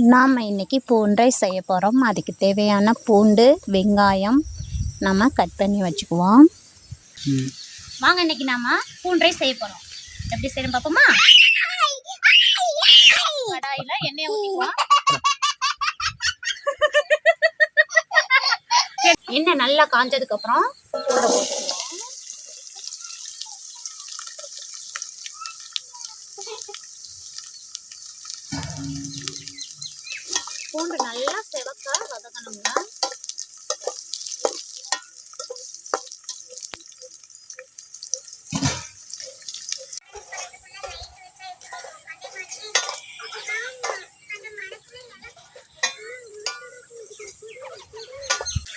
நாம் இன்றைக்கி பூண்டு ரைஸ் செய்ய போகிறோம். அதுக்கு தேவையான பூண்டு வெங்காயம் நம்ம கட் பண்ணி வச்சுக்குவோம். வாங்க இன்றைக்கி நாம் பூண்டு ரைஸ் செய்ய போகிறோம். எப்படி செய்யணும் பார்ப்போமா? கடாயில் எண்ணெய் ஊற்றிக்குவோம். எண்ணெய் நல்லா காஞ்சதுக்கப்புறம் பூண்டை போட்டுக்குவோம். பூண்டு நல்லா செவக்க வதக்கணுங்க.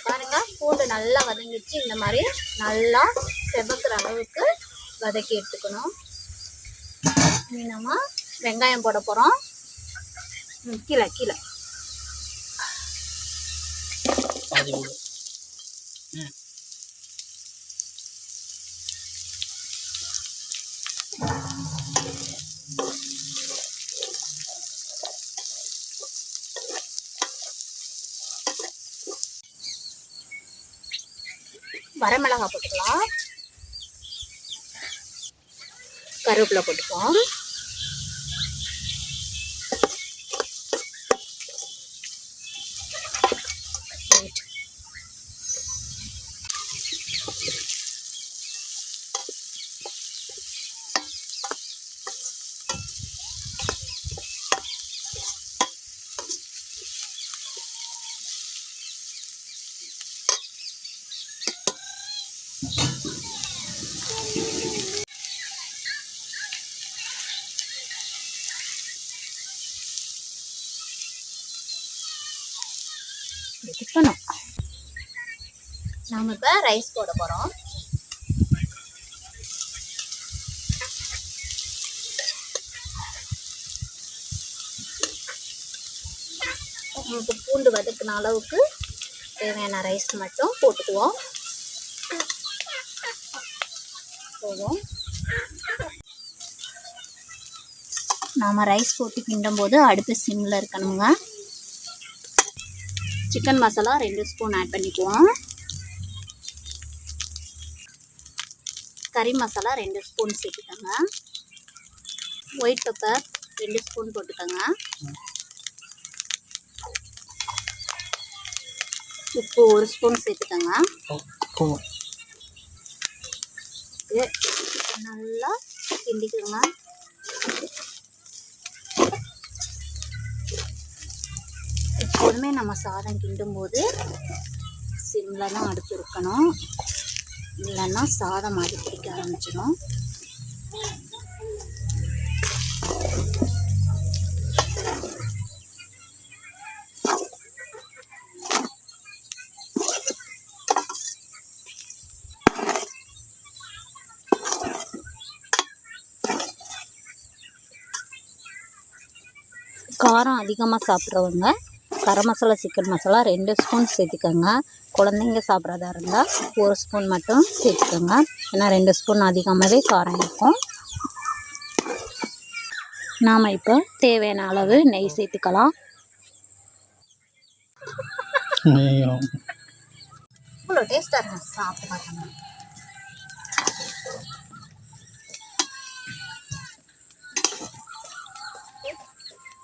பாருங்க, பூண்டு நல்லா வதங்கிடுச்சு. இந்த மாதிரி நல்லா செவக்கிற அளவுக்கு வதக்கி எடுத்துக்கணும். இனி நம்ம வெங்காயம் போட போகிறோம். கீழே கீழே வரமிளகாய் போட்டுக்கலாம். கருவேப்பிலை போட்டுப்போம். நாம இப்போ ரைஸ் போட போகிறோம். உங்களுக்கு பூண்டு வதக்கின அளவுக்கு தேவையான ரைஸ் மட்டும் போட்டுக்குவோம். போதும். நாம் ரைஸ் போட்டு கிண்டும் போது அடுப்பு சிம்மில் இருக்கணுங்க. சிக்கன் மசாலா 2 ஸ்பூன் ஆட் பண்ணிக்குவோம். கறி மசாலா 2 ஸ்பூன் சேர்த்துக்கோங்க. ஒயிட் பெப்பர் 2 ஸ்பூன் போட்டுக்கோங்க. உப்பு 1 ஸ்பூன் சேர்த்துக்கோங்க. நல்லா கிண்டிக்கோங்க. எப்போதுமே நம்ம சாதம் கிண்டும் போது சிம்மில் தான் அடுப்பு இருக்கணும், இல்லைன்னா சாதம் அடி பிடிக்க ஆரம்பிச்சிடும். காரம் அதிகமாக சாப்பிட்றவங்க கரம் மசாலா சிக்கன் மசாலா 2 ஸ்பூன் சேர்த்துக்கோங்க. குழந்தைங்க சாப்பிட்றதா இருந்தால் 1 ஸ்பூன் மட்டும் சேர்த்துக்கோங்க. ஏன்னா 2 ஸ்பூன் அதிகமாகவே காரம் இருக்கும். நாம் இப்போ தேவையான அளவு நெய் சேர்த்துக்கலாம். இவ்வளோ டேஸ்ட்டாக இருக்கும், சாப்பிட்டு பார்த்தோம்னா.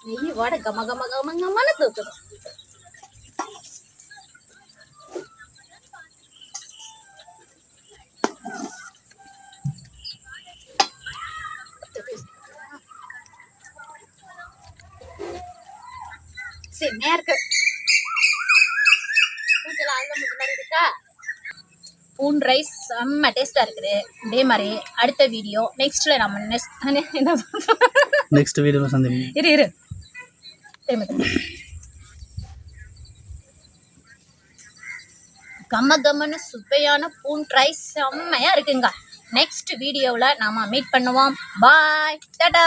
நெய் வாட கம கம கம கமன்னு தூக்கணும். செம்மையா இருக்கு. இருக்கா பூண்டு ரைஸ் செம்ம டேஸ்டா இருக்குது. இதே மாதிரி அடுத்த வீடியோ நெக்ஸ்ட்ல நம்ம நெக்ஸ்ட் வீடியோ சந்திப்போம். இரு கம்ம கம்மன்னு சுவையான பூண்டு ரைஸ் செம்மையா இருக்குங்க. நெக்ஸ்ட் வீடியோவில் நாம மீட் பண்ணுவோம். பாய், டாடா.